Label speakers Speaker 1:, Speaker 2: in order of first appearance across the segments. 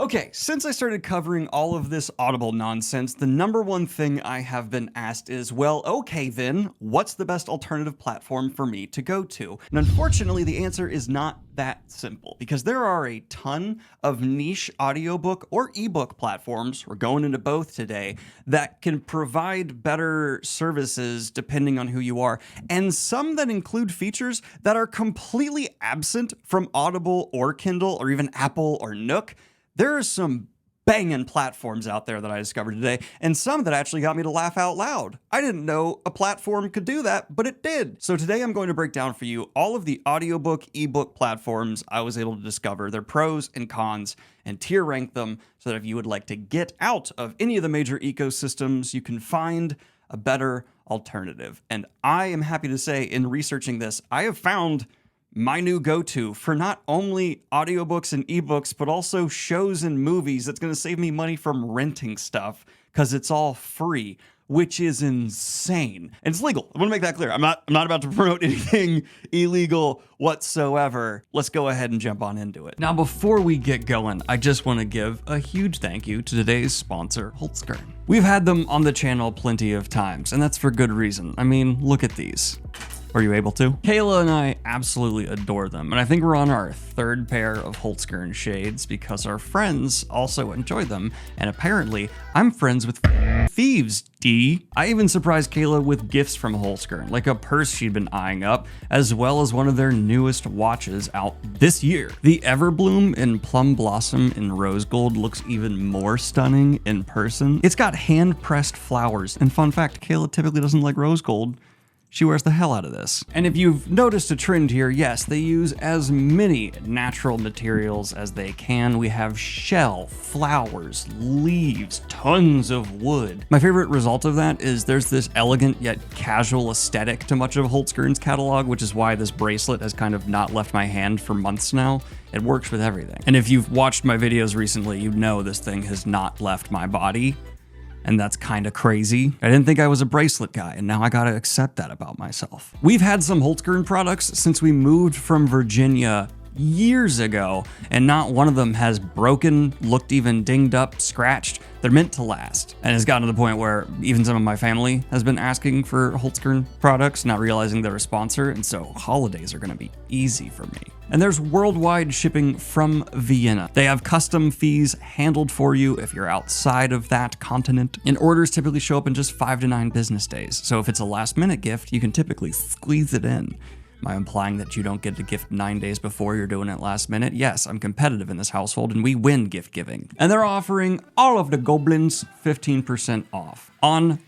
Speaker 1: Okay, since I started covering all of this Audible nonsense, the number one thing I have been asked is, well, okay then, what's the best alternative platform for me to go to? And unfortunately, the answer is not that simple, because there are a ton of niche audiobook or ebook platforms, we're going into both today, that can provide better services depending on who you are, and some that include features that are completely absent from Audible or Kindle or even Apple or Nook. There are some banging platforms out there that I discovered today, and some that actually got me to laugh out loud. I didn't know a platform could do that, but it did. So today I'm going to break down for you all of the audiobook, ebook platforms I was able to discover, their pros and cons, and tier rank them so that if you would like to get out of any of the major ecosystems, you can find a better alternative. And I am happy to say, in researching this, I have found my new go-to for not only audiobooks and ebooks, but also shows and movies that's going to save me money from renting stuff because it's all free, which is insane. And it's legal. I want to make that clear. I'm not about to promote anything illegal whatsoever. Let's go ahead and jump on into it. Now, before we get going, I just want to give a huge thank you to today's sponsor, Holtzkern. We've had them on the channel plenty of times, and that's for good reason. I mean, look at these. Were you able to? Kayla and I absolutely adore them, and I think we're on our third pair of Holtzkern shades because our friends also enjoy them, and apparently I'm friends with thieves, D. I even surprised Kayla with gifts from Holtzkern, like a purse she'd been eyeing up, as well as one of their newest watches out this year. The Everbloom in Plum Blossom in Rose Gold looks even more stunning in person. It's got hand-pressed flowers, and fun fact, Kayla typically doesn't like rose gold. She wears the hell out of this. And if you've noticed a trend here, yes, they use as many natural materials as they can. We have shell, flowers, leaves, tons of wood. My favorite result of that is there's this elegant yet casual aesthetic to much of Holtzkern's catalog, which is why this bracelet has kind of not left my hand for months now. It works with everything. And if you've watched my videos recently, you know this thing has not left my body. And that's kind of crazy. I didn't think I was a bracelet guy, and now I gotta accept that about myself. We've had some Holtzkern products since we moved from Virginia years ago, and not one of them has broken, looked even dinged up, scratched. They're meant to last. And it's gotten to the point where even some of my family has been asking for Holtzkern products, not realizing they're a sponsor, and so holidays are gonna be easy for me. And there's worldwide shipping from Vienna. They have custom fees handled for you if you're outside of that continent. And orders typically show up in just 5 to 9 business days. So if it's a last minute gift, you can typically squeeze it in. Am I implying that you don't get the gift 9 days before you're doing it last minute? Yes, I'm competitive in this household and we win gift giving. And they're offering all of the goblins 15% off on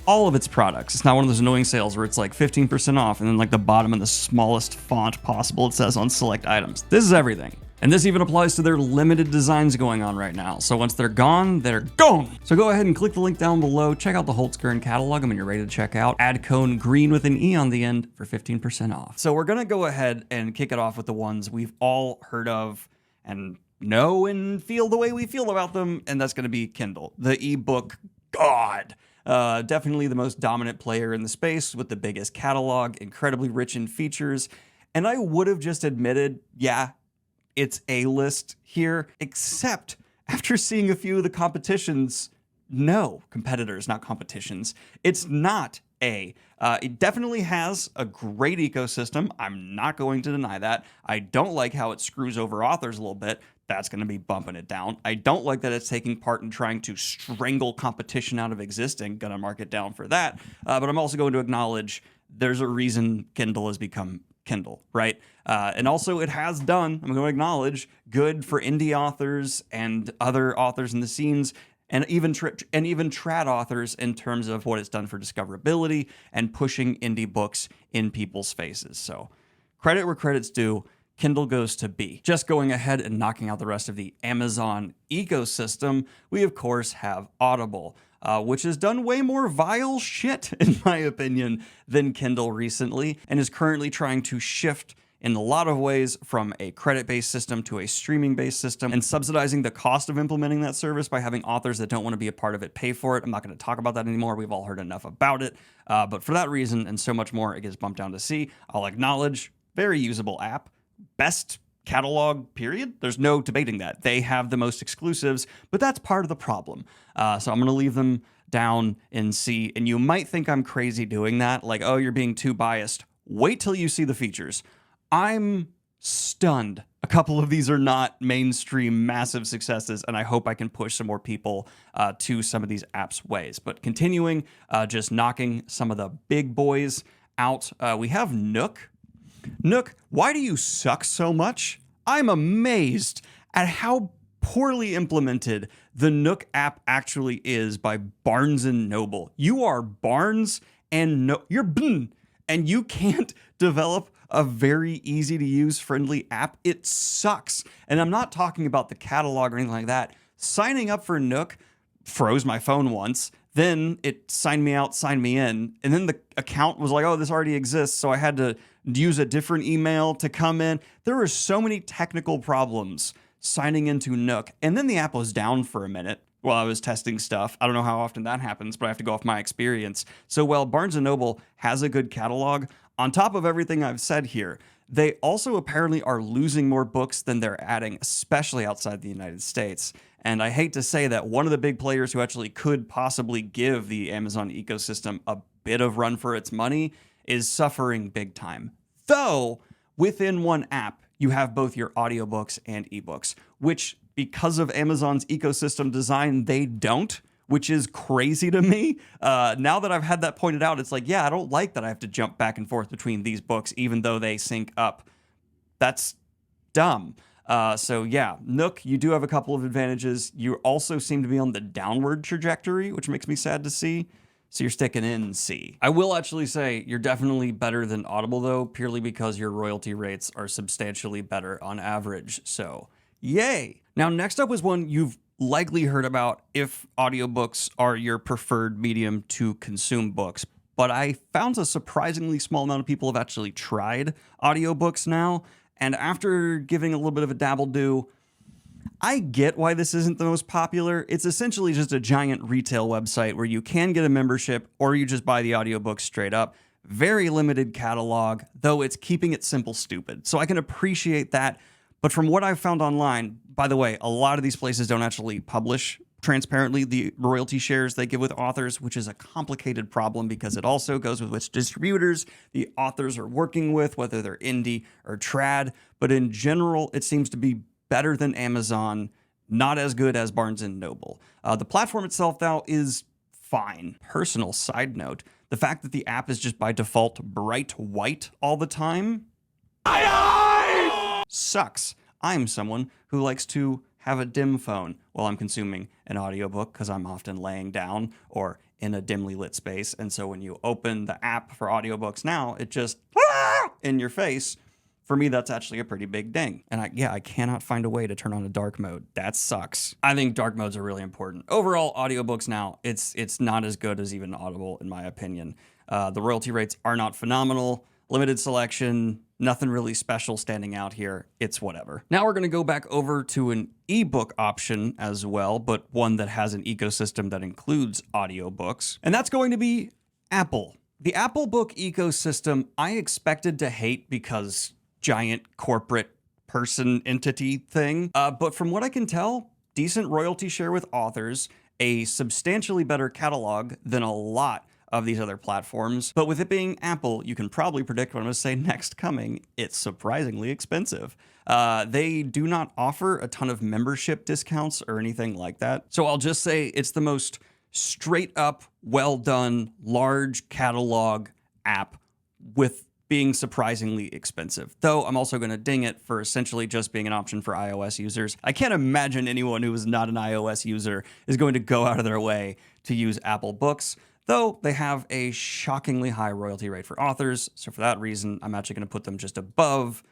Speaker 1: all of its products. It's not one of those annoying sales where it's like 15% off and then like the bottom in the smallest font possible it says on select items. This is everything. And this even applies to their limited designs going on right now. So once they're gone, they're gone. So go ahead and click the link down below, check out the Holtzkern catalog, and when you're ready to check out, add code Greene with an E on the end for 15% off. So we're gonna go ahead and kick it off with the ones we've all heard of and know and feel the way we feel about them, and that's gonna be Kindle, the ebook god. Definitely the most dominant player in the space with the biggest catalog, incredibly rich in features. And I would have just admitted, yeah, it's A-list here, except after seeing a few of the competitions, no, competitors, not competitions, it's not A. It definitely has a great ecosystem. I'm not going to deny that. I don't like how it screws over authors a little bit. That's going to be bumping it down. I don't like that it's taking part in trying to strangle competition out of existing. Gonna mark it down for that. But I'm also going to acknowledge there's a reason Kindle has become Kindle, right? And also it has done, I'm going to acknowledge, good for indie authors and other authors in the scenes, and even trad authors in terms of what it's done for discoverability and pushing indie books in people's faces. So credit where credit's due. Kindle goes to B. Just going ahead and knocking out the rest of the Amazon ecosystem, we of course have Audible, which has done way more vile shit, in my opinion, than Kindle recently, and is currently trying to shift in a lot of ways from a credit-based system to a streaming-based system, and subsidizing the cost of implementing that service by having authors that don't want to be a part of it pay for it. I'm not going to talk about that anymore. We've all heard enough about it. But for that reason and so much more, it gets bumped down to C. I'll acknowledge, very usable app. Best catalog, period. There's no debating that. They have the most exclusives, but that's part of the problem. So I'm going to leave them down in C. And you might think I'm crazy doing that, like, oh, you're being too biased. Wait till you see the features. I'm stunned. A couple of these are not mainstream massive successes, and I hope I can push some more people to some of these apps' ways. But continuing, just knocking some of the big boys out, we have Nook. Nook, why do you suck so much? I'm amazed at how poorly implemented the Nook app actually is by Barnes & Noble. You are Barnes and you're and you can't develop a very easy to use friendly app. It sucks. And I'm not talking about the catalog or anything like that. Signing up for Nook froze my phone once. Then it signed me out, signed me in. And then the account was like, oh, this already exists. So I had to use a different email to come in. There were so many technical problems signing into Nook. And then the app was down for a minute while I was testing stuff. I don't know how often that happens, but I have to go off my experience. So while Barnes & Noble has a good catalog, on top of everything I've said here, they also apparently are losing more books than they're adding, especially outside the United States. And I hate to say that one of the big players who actually could possibly give the Amazon ecosystem a bit of run for its money is suffering big time. Though, within one app, you have both your audiobooks and ebooks, which, because of Amazon's ecosystem design, they don't, which is crazy to me. Now that I've had that pointed out, it's like, yeah, I don't like that I have to jump back and forth between these books, even though they sync up. That's dumb. So yeah, Nook, you do have a couple of advantages. You also seem to be on the downward trajectory, which makes me sad to see. So you're sticking in C. I will actually say you're definitely better than Audible though, purely because your royalty rates are substantially better on average. So yay. Now next up was one you've likely heard about if audiobooks are your preferred medium to consume books. But I found a surprisingly small amount of people have actually tried audiobooks now. And after giving a little bit of a dabble do, I get why this isn't the most popular. It's essentially just a giant retail website where you can get a membership or you just buy the audiobook straight up. Very limited catalog, though it's keeping it simple stupid. So I can appreciate that. But from what I've found online, by the way, a lot of these places don't actually publish transparently the royalty shares they give with authors, which is a complicated problem because it also goes with which distributors the authors are working with, whether they're indie or trad. But in general, it seems to be better than Amazon, not as good as Barnes & Noble. The platform itself, though, is fine. Personal side note, the fact that the app is just by default bright white all the time sucks. I'm someone who likes to have a dim phone while I'm consuming an audiobook because I'm often laying down or in a dimly lit space. And so when you open the app for audiobooks now, it just in your face. For me, that's actually a pretty big ding. And I cannot find a way to turn on a dark mode. That sucks. I think dark modes are really important. Overall, audiobooks now, it's not as good as even Audible, in my opinion. The royalty rates are not phenomenal. Limited selection, nothing really special standing out here. It's whatever. Now we're going to go back over to an ebook option as well, but one that has an ecosystem that includes audiobooks. And that's going to be Apple. The Apple book ecosystem I expected to hate because giant corporate person entity thing. But from what I can tell, decent royalty share with authors, a substantially better catalog than a lot of these other platforms. But with it being Apple, you can probably predict what I'm going to say next coming. It's surprisingly expensive. They do not offer a ton of membership discounts or anything like that. So I'll just say it's the most straight up, well done, large catalog app with being surprisingly expensive. Though I'm also going to ding it for essentially just being an option for iOS users. I can't imagine anyone who is not an iOS user is going to go out of their way to use Apple Books, though they have a shockingly high royalty rate for authors. So for that reason, I'm actually going to put them just above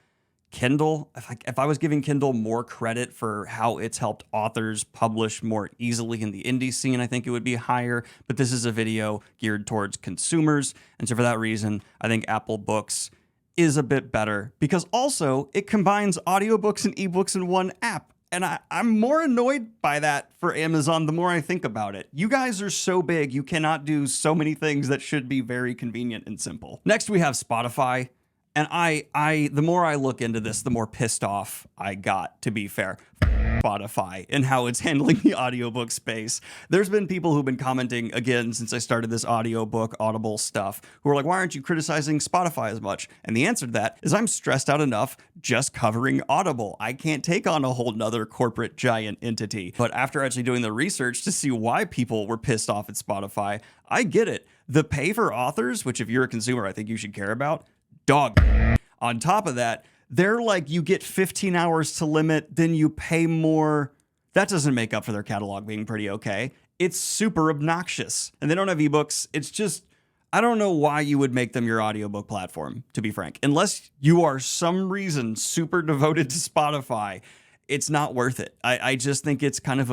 Speaker 1: Kindle. If I was giving Kindle more credit for how it's helped authors publish more easily in the indie scene, I think it would be higher. But this is a video geared towards consumers. And so for that reason, I think Apple Books is a bit better because also it combines audiobooks and ebooks in one app. And I'm more annoyed by that for Amazon the more I think about it. You guys are so big, you cannot do so many things that should be very convenient and simple. Next, we have Spotify. And the more I look into this, the more pissed off I got, to be fair. Spotify and how it's handling the audiobook space. There's been people who've been commenting again since I started this audiobook Audible stuff who are like, why aren't you criticizing Spotify as much? And the answer to that is I'm stressed out enough just covering Audible. I can't take on a whole nother corporate giant entity. But after actually doing the research to see why people were pissed off at Spotify, I get it. The pay for authors, which if you're a consumer, I think you should care about, dog. On top of that, they're like, you get 15 hours to limit, then you pay more. That doesn't make up for their catalog being pretty okay. It's super obnoxious. And they don't have ebooks. It's just, I don't know why you would make them your audiobook platform, to be frank. Unless you are some reason super devoted to Spotify, it's not worth it. I just think it's kind of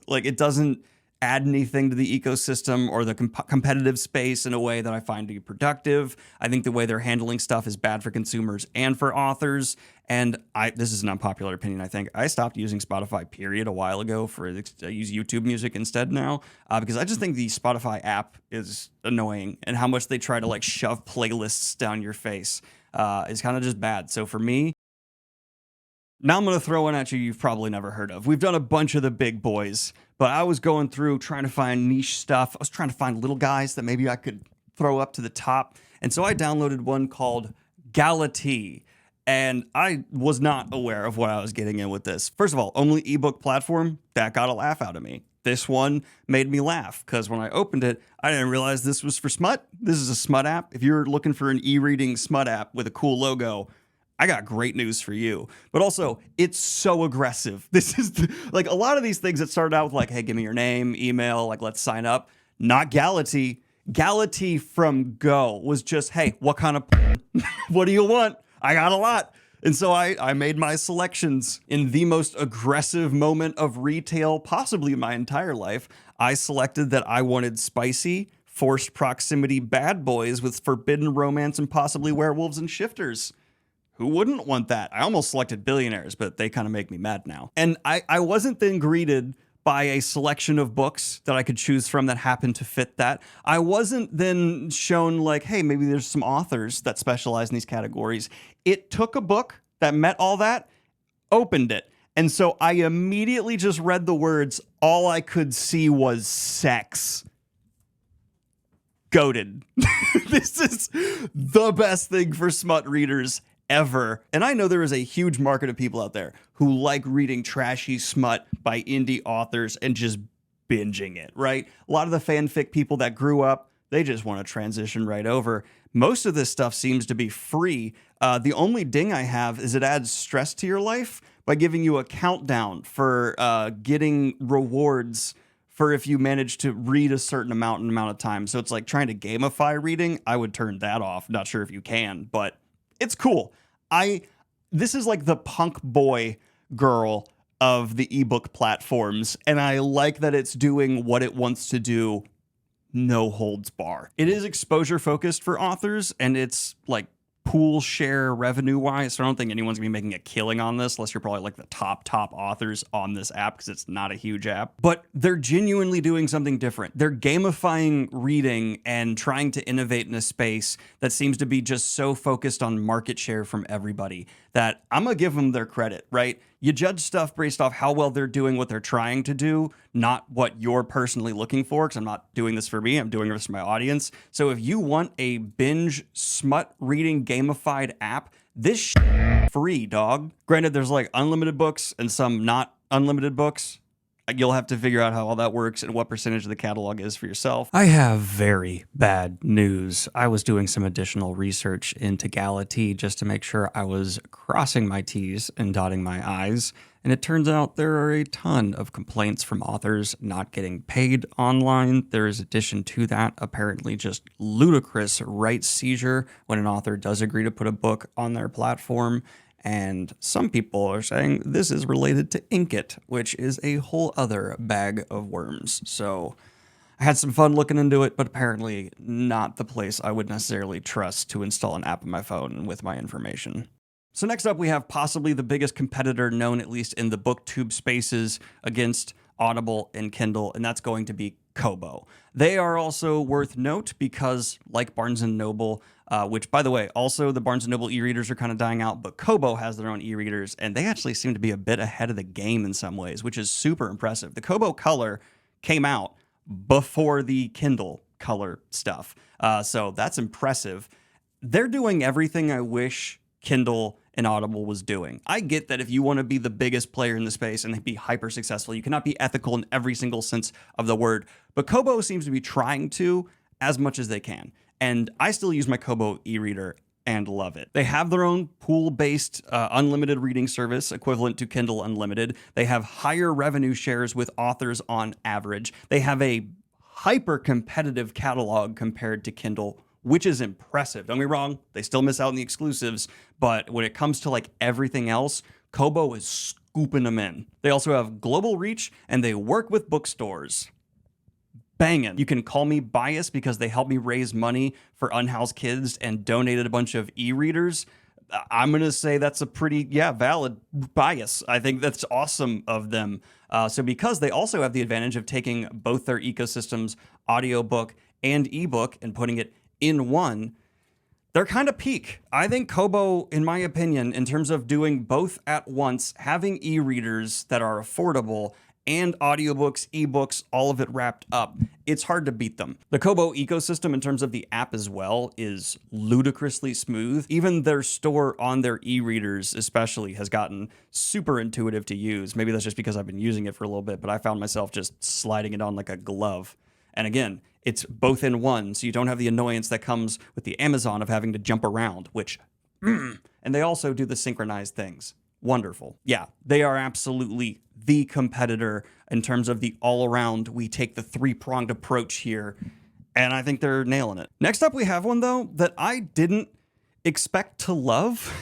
Speaker 1: like it doesn't add anything to the ecosystem or the competitive space in a way that I find to be productive. I think the way they're handling stuff is bad for consumers and for authors. And this is an unpopular opinion, I think. I stopped using Spotify, period, a while ago. I use YouTube Music instead now because I just think the Spotify app is annoying, and how much they try to like shove playlists down your face is kind of just bad. So for me, now I'm going to throw one at you you've probably never heard of. We've done a bunch of the big boys, but I was going through trying to find niche stuff. I was trying to find little guys that maybe I could throw up to the top. And so I downloaded one called Galatea, and I was not aware of what I was getting in with this. First of all, only ebook platform, that got a laugh out of me. This one made me laugh because when I opened it, I didn't realize this was for smut. This is a smut app. If you're looking for an e-reading smut app with a cool logo, I got great news for you. But also, it's so aggressive. This is like a lot of these things that started out with like, hey, give me your name, email, like let's sign up. Not Galatea. Galatea from Go was just, hey, what kind of what do you want? I got a lot. And so I made my selections in the most aggressive moment of retail, possibly in my entire life. I selected that I wanted spicy, forced proximity bad boys with forbidden romance and possibly werewolves and shifters. Who wouldn't want that? I almost selected billionaires, but they kind of make me mad now. And I wasn't then greeted by a selection of books that I could choose from that happened to fit that. I wasn't then shown like, hey, maybe there's some authors that specialize in these categories. It took a book that met all that, opened it. And so I immediately just read the words. All I could see was sex. Goated. This is the best thing for smut readers ever. And I know there is a huge market of people out there who like reading trashy smut by indie authors and just binging it, right? A lot of the fanfic people that grew up, they just want to transition right over. Most of this stuff seems to be free. The only ding I have is it adds stress to your life by giving you a countdown for getting rewards for if you manage to read a certain amount of time. So it's like trying to gamify reading. I would turn that off. Not sure if you can, but it's cool. This is like the punk boy girl of the ebook platforms, and I like that it's doing what it wants to do, no holds bar. It is exposure focused for authors, and it's like pool share revenue wise. So I don't think anyone's gonna be making a killing on this unless you're probably like the top authors on this app because it's not a huge app. But they're genuinely doing something different. They're gamifying reading and trying to innovate in a space that seems to be just so focused on market share from everybody that I'm gonna give them their credit, right? You judge stuff based off how well they're doing what they're trying to do, not what you're personally looking for, because I'm not doing this for me, I'm doing this for my audience. So if you want a binge smut reading gamified app, this free, dog. Granted, there's like unlimited books and some not unlimited books. You'll have to figure out how all that works and what percentage of the catalog is for yourself. I have very bad news. I was doing some additional research into Galatea just to make sure I was crossing my T's and dotting my I's. And it turns out there are a ton of complaints from authors not getting paid online. There is addition to that, apparently just ludicrous rights seizure when an author does agree to put a book on their platform. And some people are saying this is related to Inkit, which is a whole other bag of worms. So I had some fun looking into it, but apparently not the place I would necessarily trust to install an app on my phone with my information. So next up, we have possibly the biggest competitor known, at least in the booktube spaces, against Audible, and Kindle, and that's going to be Kobo. They are also worth note because, like Barnes & Noble, which, by the way, also the Barnes & Noble e-readers are kind of dying out, but Kobo has their own e-readers, and they actually seem to be a bit ahead of the game in some ways, which is super impressive. The Kobo Color came out before the Kindle Color stuff, so that's impressive. They're doing everything I wish Kindle and Audible was doing. I get that if you want to be the biggest player in the space and be hyper successful, you cannot be ethical in every single sense of the word. But Kobo seems to be trying to as much as they can. And I still use my Kobo e-reader and love it. They have their own pool-based unlimited reading service equivalent to Kindle Unlimited. They have higher revenue shares with authors on average. They have a hyper competitive catalog compared to Kindle, which is impressive. Don't get me wrong, they still miss out on the exclusives, but when it comes to like everything else, Kobo is scooping them in. They also have global reach, and they work with bookstores. Bangin'. You can call me biased because they helped me raise money for unhoused kids and donated a bunch of e-readers. I'm going to say that's a pretty, valid bias. I think that's awesome of them. So because they also have the advantage of taking both their ecosystems, audiobook and ebook, and putting it in one, they're kind of peak. I think Kobo, in my opinion, in terms of doing both at once, having e-readers that are affordable and audiobooks, ebooks, all of it wrapped up, it's hard to beat them. The Kobo ecosystem in terms of the app as well is ludicrously smooth. Even their store on their e-readers especially has gotten super intuitive to use. Maybe that's just because I've been using it for a little bit, but I found myself just sliding it on like a glove. And again, it's both in one, so you don't have the annoyance that comes with the Amazon of having to jump around, which, and they also do the synchronized things. Wonderful. Yeah, they are absolutely the competitor in terms of the all-around, we take the three-pronged approach here, and I think they're nailing it. Next up, we have one, though, that I didn't expect to love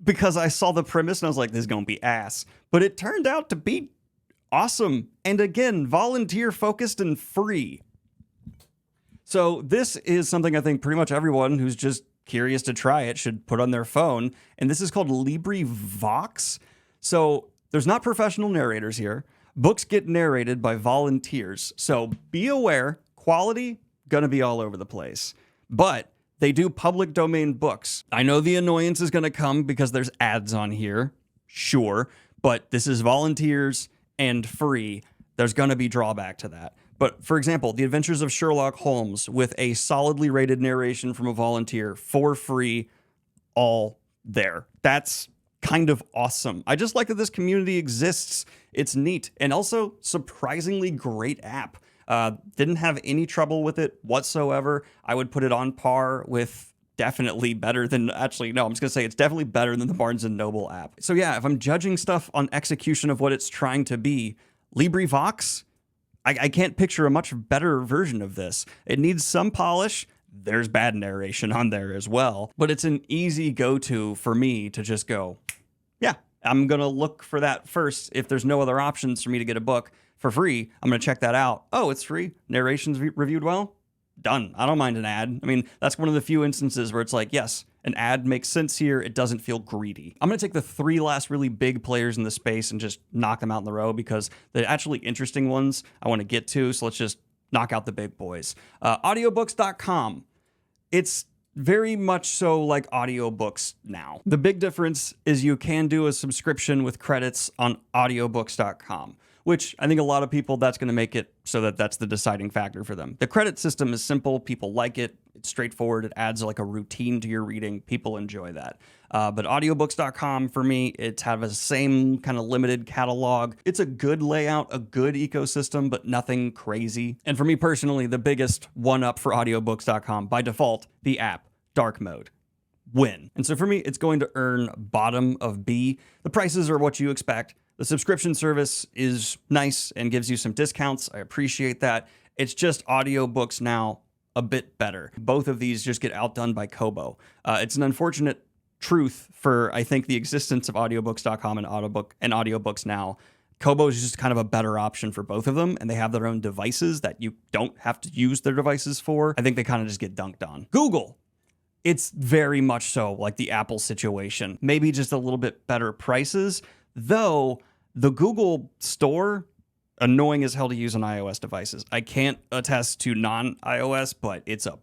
Speaker 1: because I saw the premise and I was like, this is going to be ass. But it turned out to be awesome. And again, volunteer-focused and free. So this is something I think pretty much everyone who's just curious to try it should put on their phone. And this is called LibroFM. So there's not professional narrators here. Books get narrated by volunteers. So be aware, quality gonna be all over the place. But they do public domain books. I know the annoyance is gonna come because there's ads on here, sure, but this is volunteers and free. There's gonna be drawback to that. But for example, The Adventures of Sherlock Holmes with a solidly rated narration from a volunteer for free, all there. That's kind of awesome. I just like that this community exists. It's neat. And also, surprisingly great app. Didn't have any trouble with it whatsoever. I would put it on par with definitely better than, actually, no, I'm just going to say it's definitely better than the Barnes & Noble app. So yeah, if I'm judging stuff on execution of what it's trying to be, LibroFM, I can't picture a much better version of this. It needs some polish. There's bad narration on there as well, but it's an easy go-to for me to just go, yeah, I'm going to look for that first. If there's no other options for me to get a book for free, I'm going to check that out. Oh, it's free. Narration's reviewed well. Done. I don't mind an ad. I mean, that's one of the few instances where it's like, yes, an ad makes sense here. It doesn't feel greedy. I'm going to take the three last really big players in the space and just knock them out in the row because the actually interesting ones I want to get to. So let's just knock out the big boys. Audiobooks.com. It's very much so like audiobooks now. The big difference is you can do a subscription with credits on audiobooks.com, which I think a lot of people, that's going to make it so that that's the deciding factor for them. The credit system is simple. People like it. It's straightforward. It adds like a routine to your reading. People enjoy that. But audiobooks.com, for me, it's have the same kind of limited catalog. It's a good layout, a good ecosystem, but nothing crazy. And for me personally, the biggest one up for audiobooks.com, by default, the app, dark mode. Win. And so for me, it's going to earn bottom of B. The prices are what you expect. The subscription service is nice and gives you some discounts. I appreciate that. It's just audiobooks now a bit better. Both of these just get outdone by Kobo. It's an unfortunate truth for, I think, the existence of audiobooks.com and audiobooks now. Kobo is just kind of a better option for both of them, and they have their own devices that you don't have to use their devices for. I think they kind of just get dunked on. Google. It's very much so like the Apple situation. Maybe just a little bit better prices, though the Google store, annoying as hell to use on iOS devices. I can't attest to non-iOS, but it's a...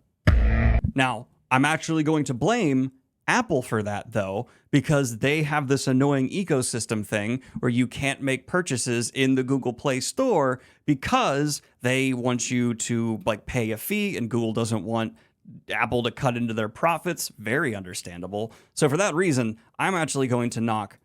Speaker 1: Now, I'm actually going to blame Apple for that, though, because they have this annoying ecosystem thing where you can't make purchases in the Google Play Store because they want you to like pay a fee, and Google doesn't want Apple to cut into their profits. Very understandable. So for that reason, I'm actually going to knock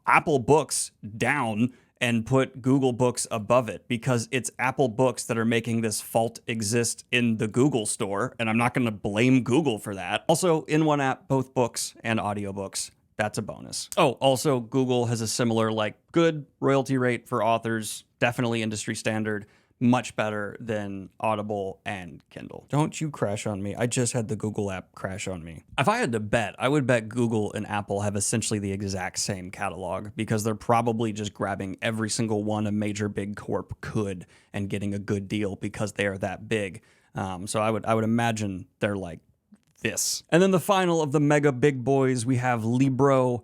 Speaker 1: Apple Books down and put Google Books above it, because it's Apple Books that are making this fault exist in the Google store, and I'm not going to blame Google for that. Also, in one app, both books and audiobooks. That's a bonus. Oh, also, Google has a similar, like, good royalty rate for authors, definitely industry standard, much better than Audible and Kindle. Don't you crash on me. I just had the Google app crash on me. If I had to bet, I would bet Google and Apple have essentially the exact same catalog, because they're probably just grabbing every single one a major big corp could and getting a good deal because they are that big. So I would imagine they're like this. And then the final of the mega big boys, we have LibroFM,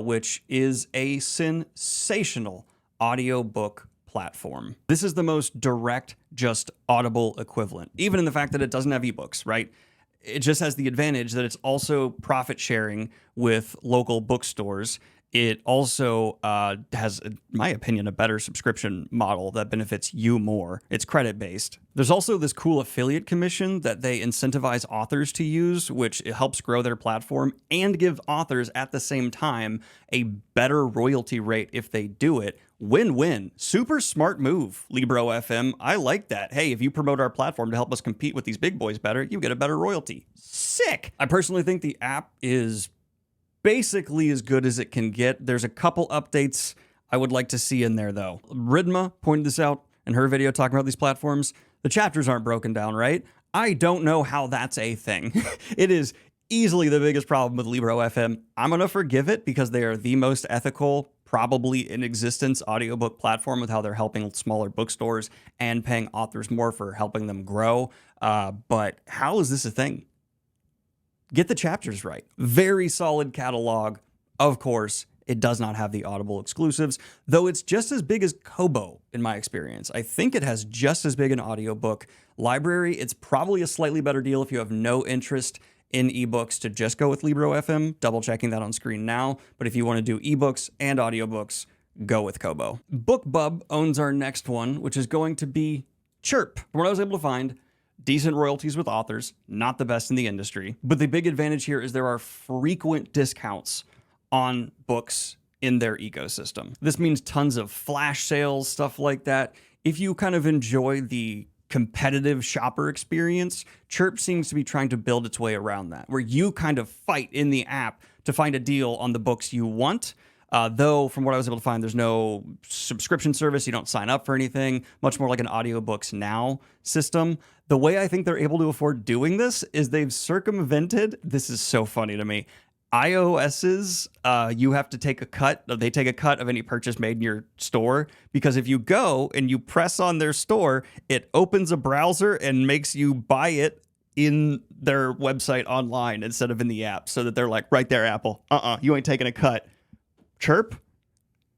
Speaker 1: which is a sensational audiobook platform. This is the most direct, just Audible equivalent, even in the fact that it doesn't have ebooks, right? It just has the advantage that it's also profit sharing with local bookstores. It also has, in my opinion, a better subscription model that benefits you more. It's credit-based. There's also this cool affiliate commission that they incentivize authors to use, which it helps grow their platform and give authors at the same time a better royalty rate if they do it. Win-win. Super smart move, LibroFM. I like that. Hey, if you promote our platform to help us compete with these big boys better, you get a better royalty. Sick! I personally think the app is basically as good as it can get. There's a couple updates I would like to see in there, though. Ridma pointed this out in her video talking about these platforms. The chapters aren't broken down, right? I don't know how that's a thing. It is easily the biggest problem with LibroFM. I'm going to forgive it because they are the most ethical, probably in existence audiobook platform with how they're helping smaller bookstores and paying authors more for helping them grow. But how is this a thing? Get the chapters right. Very solid catalog. Of course, it does not have the Audible exclusives, though it's just as big as Kobo in my experience. I think it has just as big an audiobook library. It's probably a slightly better deal if you have no interest in ebooks to just go with LibroFM, double checking that on screen now. But if you want to do ebooks and audiobooks, go with Kobo. BookBub owns our next one, which is going to be Chirp. From what I was able to find, decent royalties with authors, not the best in the industry. But the big advantage here is there are frequent discounts on books in their ecosystem. This means tons of flash sales, stuff like that. If you kind of enjoy the competitive shopper experience, Chirp seems to be trying to build its way around that, where you kind of fight in the app to find a deal on the books you want. Though, from what I was able to find, there's no subscription service. You don't sign up for anything, much more like an Audiobooks Now system. The way I think they're able to afford doing this is they've circumvented, this is so funny to me, iOS's, you have to take a cut, they take a cut of any purchase made in your store, because if you go and you press on their store, it opens a browser and makes you buy it in their website online instead of in the app, so that they're like, right there, Apple, you ain't taking a cut. Chirp,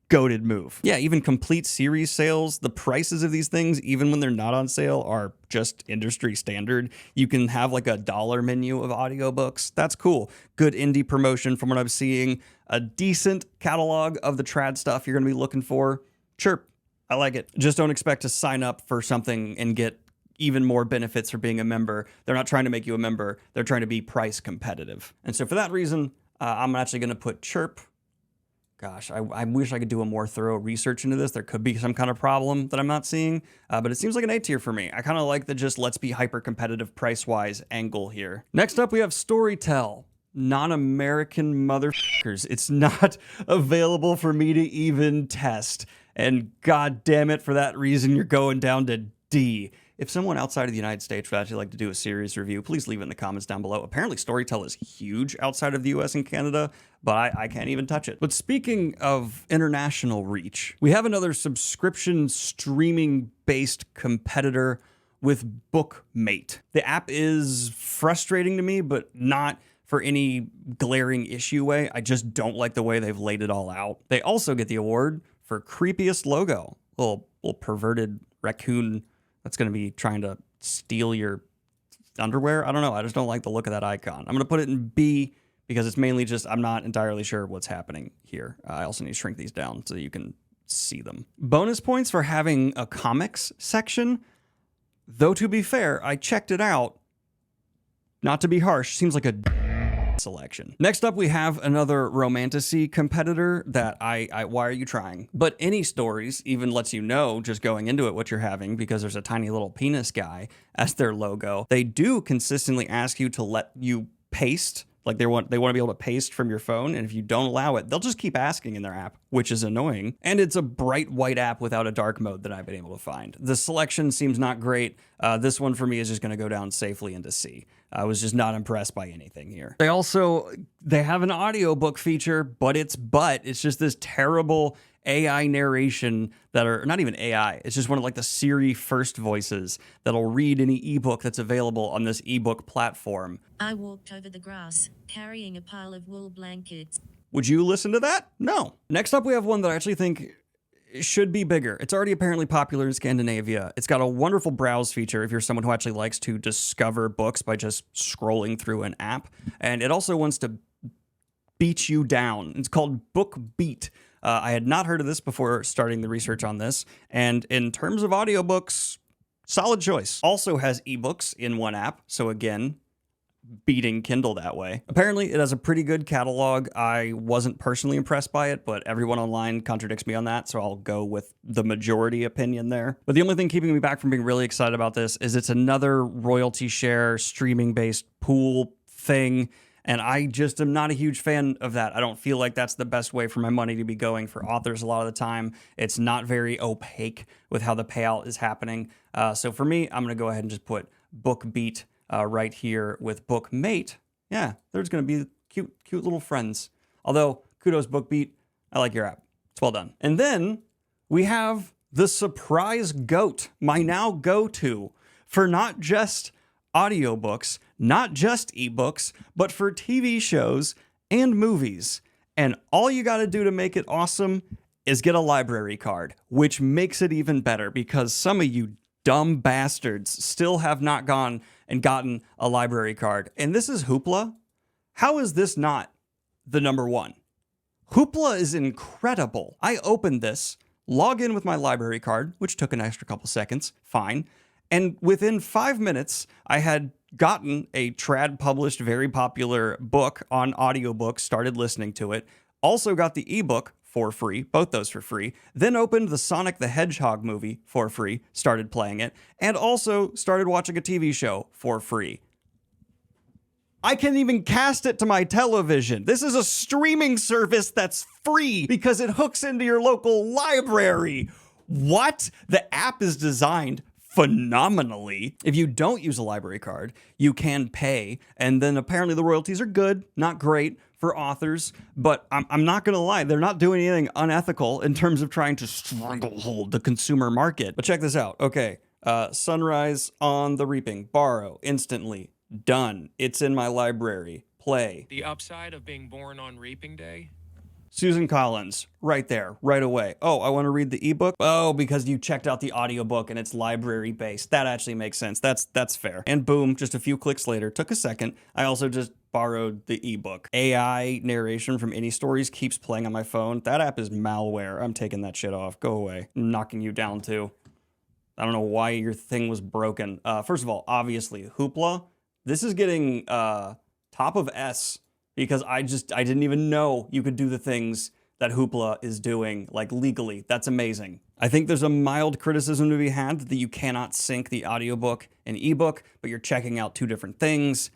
Speaker 1: goated move. Yeah, even complete series sales, the prices of these things, even when they're not on sale, are just industry standard. You can have like a $1 menu of audiobooks. That's cool. Good indie promotion from what I'm seeing. A decent catalog of the trad stuff you're going to be looking for. Chirp, I like it. Just don't expect to sign up for something and get even more benefits for being a member. They're not trying to make you a member. They're trying to be price competitive. And so for that reason, I'm actually going to put Chirp. Gosh, I wish I could do a more thorough research into this. There could be some kind of problem that I'm not seeing, but it seems like an A tier for me. I kind of like the just let's be hyper-competitive price-wise angle here. Next up, we have Storytel. Non-American motherfuckers. It's not available for me to even test. And god damn it, for that reason, you're going down to D. If someone outside of the United States would actually like to do a serious review, please leave it in the comments down below. Apparently, Storytel is huge outside of the US and Canada, but I can't even touch it. But speaking of international reach, we have another subscription streaming-based competitor with Bookmate. The app is frustrating to me, but not for any glaring issue way. I just don't like the way they've laid it all out. They also get the award for creepiest logo. Little perverted raccoon that's going to be trying to steal your underwear. I don't know. I just don't like the look of that icon. I'm going to put it in B because it's mainly just I'm not entirely sure what's happening here. I also need to shrink these down so you can see them. Bonus points for having a comics section. Though to be fair, I checked it out. Not to be harsh, seems like a selection. Next up, we have another romantasy competitor that why are you trying? But Any Stories even lets you know just going into it what you're having because there's a tiny little penis guy as their logo. They do consistently ask you to let you paste. Like they want to be able to paste from your phone, and if you don't allow it, they'll just keep asking in their app, which is annoying. And it's a bright white app without a dark mode that I've been able to find. The selection seems not great. This one for me is just going to go down safely into C. I was just not impressed by anything here. They have an audiobook feature, but it's just this terrible AI narration that are not even AI. It's just one of like the Siri first voices that'll read any ebook that's available on this ebook platform.
Speaker 2: I walked over the grass, carrying a pile of wool blankets.
Speaker 1: Would you listen to that? No. Next up, we have one that I actually think should be bigger. It's already apparently popular in Scandinavia. It's got a wonderful browse feature if you're someone who actually likes to discover books by just scrolling through an app. And it also wants to beat you down. It's called Book Beat. I had not heard of this before starting the research on this. And in terms of audiobooks, solid choice. Also has ebooks in one app. So again, beating Kindle that way. Apparently, it has a pretty good catalog. I wasn't personally impressed by it, but everyone online contradicts me on that, so I'll go with the majority opinion there. But the only thing keeping me back from being really excited about this is it's another royalty share, streaming-based pool thing, and I just am not a huge fan of that. I don't feel like that's the best way for my money to be going for authors a lot of the time. It's not very opaque with how the payout is happening. So for me, I'm going to go ahead and just put BookBeat right here with Bookmate. Yeah, there's going to be cute little friends. Although, kudos BookBeat. I like your app. It's well done. And then we have the surprise GOAT, my now go-to for not just audiobooks, not just ebooks, but for TV shows and movies. And all you got to do to make it awesome is get a library card, which makes it even better because some of you dumb bastards still have not gone and gotten a library card. And this is Hoopla. How is this not the number one? Hoopla is incredible. I opened this, log in with my library card, which took an extra couple seconds, fine. And within 5 minutes, I had gotten a trad published, very popular book on audiobook, started listening to it, also got the ebook for free, both those for free, then opened the Sonic the Hedgehog movie for free, started playing it, and also started watching a TV show for free. I can even cast it to my television. This is a streaming service that's free because it hooks into your local library. What? The app is designed phenomenally. If you don't use a library card, you can pay, and then apparently the royalties are good, not great for authors, but I'm not gonna lie, they're not doing anything unethical in terms of trying to stranglehold the consumer market. But check this out. Okay, Sunrise on the Reaping, borrow instantly, done. It's in my library. Play.
Speaker 3: The upside of being born on Reaping Day?
Speaker 1: Susan Collins, right there, right away. Oh, I want to read the ebook. Oh, because you checked out the audiobook and it's library based. That actually makes sense. That's fair. And boom, just a few clicks later, took a second. I also just borrowed the ebook. AI narration from Any Stories keeps playing on my phone. That app is malware. I'm taking that shit off. Go away. I'm knocking you down too. I don't know why your thing was broken. First of all, obviously, Hoopla. This is getting top of S. Because I didn't even know you could do the things that Hoopla is doing, like legally. That's amazing. I think there's a mild criticism to be had that you cannot sync the audiobook and ebook, but you're checking out two different things.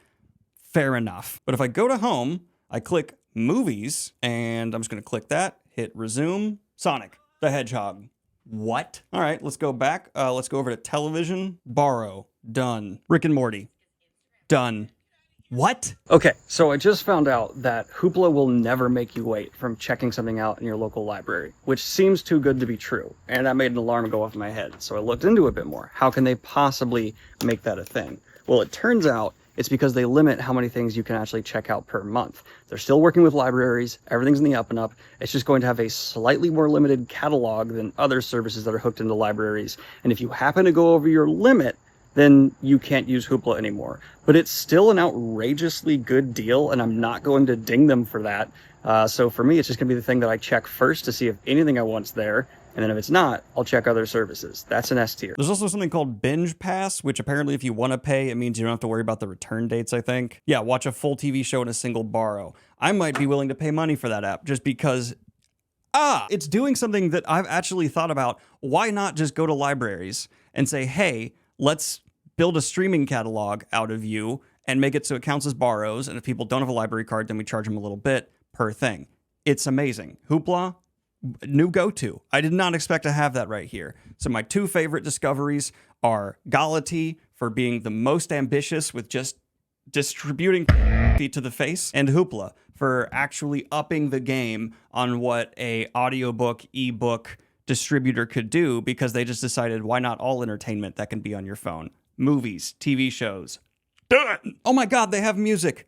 Speaker 1: Fair enough. But if I go to home, I click movies, and I'm just gonna click that, hit resume, Sonic the Hedgehog. What? All right, let's go back. Let's go over to television, borrow, done. Rick and Morty, done. What? Okay, so I just found out that Hoopla will never make you wait from checking something out in your local library, which seems too good to be true. And that made an alarm go off in my head. So I looked into it a bit more. How can they possibly make that a thing? Well, it turns out it's because they limit how many things you can actually check out per month. They're still working with libraries. Everything's in the up and up. It's just going to have a slightly more limited catalog than other services that are hooked into libraries. And if you happen to go over your limit, then you can't use Hoopla anymore. But it's still an outrageously good deal, and I'm not going to ding them for that. So for me, it's just gonna be the thing that I check first to see if anything I want's there. And then if it's not, I'll check other services. That's an S tier. There's also something called Binge Pass, which apparently if you want to pay, it means you don't have to worry about the return dates, I think. Yeah, watch a full TV show in a single borrow. I might be willing to pay money for that app just because, it's doing something that I've actually thought about. Why not just go to libraries and say, hey, let's build a streaming catalog out of you and make it so it counts as borrows. And if people don't have a library card, then we charge them a little bit per thing. It's amazing. Hoopla, new go-to. I did not expect to have that right here. So my two favorite discoveries are Galati for being the most ambitious with just distributing to the face, and Hoopla for actually upping the game on what a audiobook, ebook distributor could do, because they just decided, why not all entertainment that can be on your phone? Movies, TV shows. Done! Oh my God, they have music.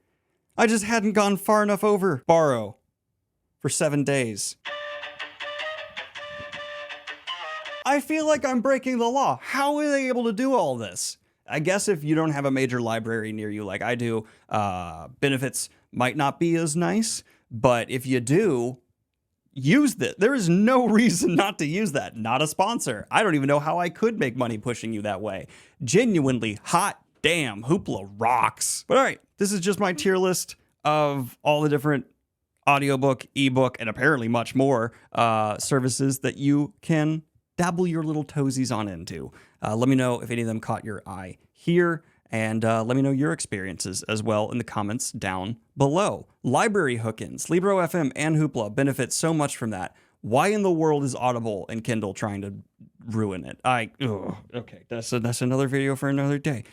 Speaker 1: I just hadn't gone far enough over. Borrow for 7 days. I feel like I'm breaking the law. How are they able to do all this? I guess if you don't have a major library near you like I do, benefits might not be as nice, but if you do, use that. There is no reason not to use that. Not a sponsor. I don't even know how I could make money pushing you that way. Genuinely, hot damn, Hoopla rocks. But all right, this is just my tier list of all the different audiobook, ebook, and apparently much more services that you can dabble your little toesies on into. Let me know if any of them caught your eye here, and let me know your experiences as well in the comments down below. Library hook-ins, LibroFM and Hoopla benefit so much from that. Why in the world is Audible and Kindle trying to ruin it? Okay, that's another video for another day.